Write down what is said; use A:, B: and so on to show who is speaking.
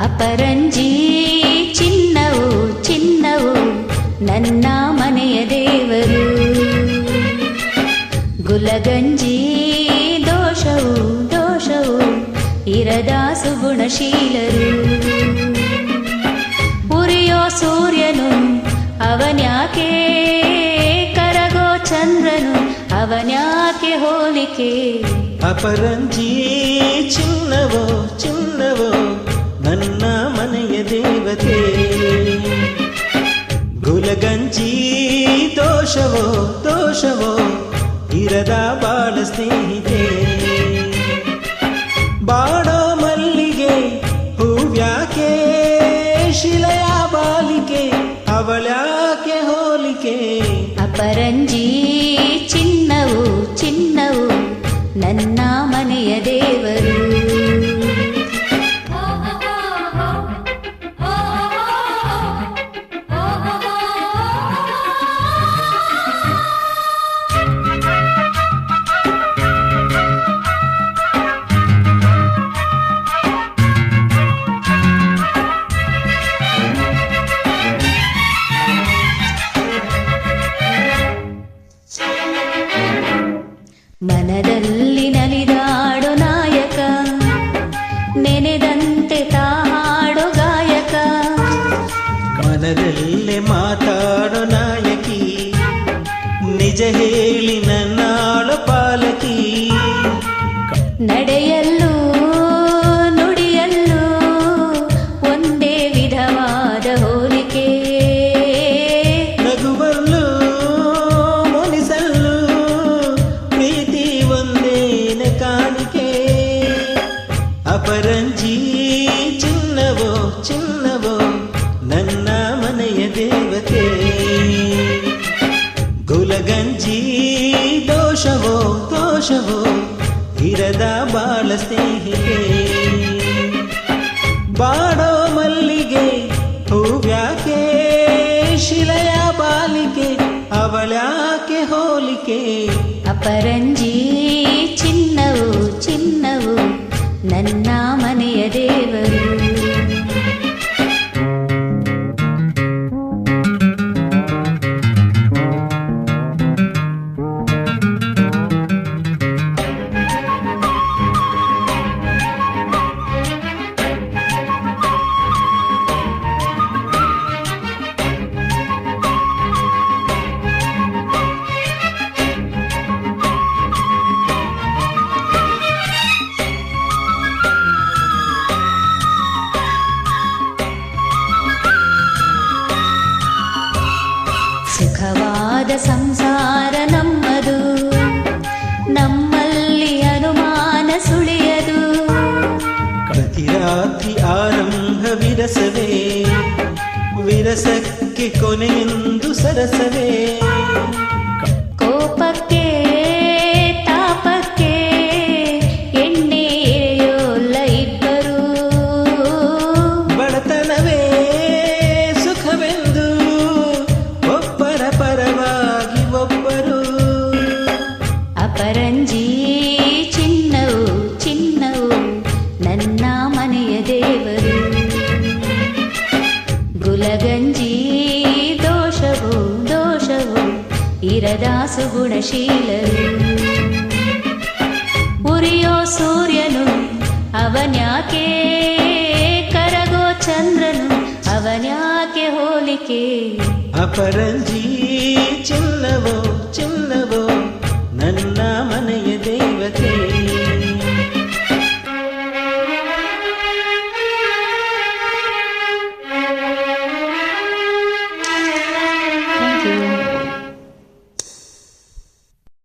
A: ಅಪರಂಜಿ ಚಿನ್ನವು ಚಿನ್ನವು ನನ್ನ ಮನೆಯ ದೇವರು. ಗುಲಗಂಜಿ ದೋಷವು ದೋಷವು ಇರದ ಸುಗುಣಶೀಲರು. ಉರಿಯೋ ಸೂರ್ಯನು ಅವನ್ಯಾಕೆ, ಕರಗೋ ಚಂದ್ರನು ಅವನ್ಯಾಕೆ ಹೋಲಿಕೆ.
B: ಅಪರಂಜಿ ಚಿನ್ನವೋ ಚಿನ್ನವೋ ನನ್ನ ಮನೆಯ ದೇವತೆ. ಗುಲಗಂಜಿ ದೋಷವೋ ದೋಷವೋ ಇರದ ಬಾಳ ಸ್ನೇಹಿತೆ. ಬಾಡೋ ಮಲ್ಲಿಗೆ ಹೂವ್ಯಾಕೆ, ಶಿಲೆಯ ಬಾಲಿಕೆ ಅವಳ್ಯಾಕೆ ಹೋಲಿಕೆ.
A: ಅಪರಂಜಿ ಚಿನ್ನವು ಚಿನ್ನವು ನನ್ನ ಮನೆಯ ದೇವರು. ಮನದಲ್ಲಿ ನಲಿದಾಡೋ ನಾಯಕ, ನೆನೆದಂತೆ ತಾಡೋ ಗಾಯಕ.
B: ಮನದಲ್ಲೇ ಮಾತಾಡೋ ನಾಯಕಿ, ನಿಜ ಹೇಳಿ ನನ್ನಾಳೋ ಪಾಲಕಿ.
A: ನಡೆಯಲ್ಲೂ ನುಡಿಯಲ್ಲೂ ಒಂದೇ ವಿಧವಾದ ಹೋಲಿಕೆ.
B: ನಗುವಲ್ಲೂ ಮುನಿಸಲ್ಲೂ ಪ್ರೀತಿ ಒಂದೇನೆ ಕಾಣಿಕೆ. ಅಪರಂಜಿ ಚಿನ್ನವೋ ಚಿನ್ನವೋ ನನ್ನ ಮನೆಯ ದೇವತೆ. ಗುಲಗಂಜಿ ದೋಷವೋ ದೋಷವೋ ಇರದ ಬಾಳ ಸ್ನೇಹಿತೆ. ಬಾಡೋ ಮಲ್ಲಿಗೆ ಹೂವ್ಯಾಕೆ, ಶಿಲೆಯ ಬಾಲಿಕೆ ಅವಳ್ಯಾಕೆ ಹೋಲಿಕೆ.
A: ಅಪರಂಜಿ ಚಿನ್ನವು ಚಿನ್ನವು ನನ್ನ ಮನೆಯ ದೇವರು. ಸುಖವಾದ ಸಂಸಾರ ನಮ್ಮದು, ನಮ್ಮಲ್ಲಿ ಅನುಮಾನ ಸುಳಿಯದು.
B: ಪ್ರತಿ ರಾತ್ರಿ ಆರಂಭ ವಿರಸವೇ, ವಿರಸಕ್ಕೆ ಕೊನೆಯೆಂದು ಸರಸವೇ.
A: ಕೋಪಕ್ಕೆ ತಾಪಕ್ಕೆ ಎಣ್ಣೆ ಎರೆಯೋಲ್ಲ ಇಬ್ಬರು.
B: ಬಡತನವೇ ಸುಖವೆಂದು ಒಬ್ಬರ ಪರವಾಗಿ ಒಬ್ಬರು.
A: ಅಪರಂಜಿ ಚಿನ್ನವು ಚಿನ್ನವು ನನ್ನ ಮನೆಯ ದೇವರು. ಗುಲಗಂಜಿ ದೋಷವು ದೋಷವು ಇರದ ಸುಗುಣಶೀಲರು. ಉರಿಯೋ ಸೂರ್ಯನು ಅವನ್ಯಾಕೆ, ಕರಗೋ ಚಂದ್ರನು ಅವನ್ಯಾಕೆ ಹೋಲಿಕೆ.
B: ಅಪರಂಜಿ ಚಿನ್ನವೋ ಚಿನ್ನವೋ ನನ್ನ ಮನೆಯ ದೇವತೆ.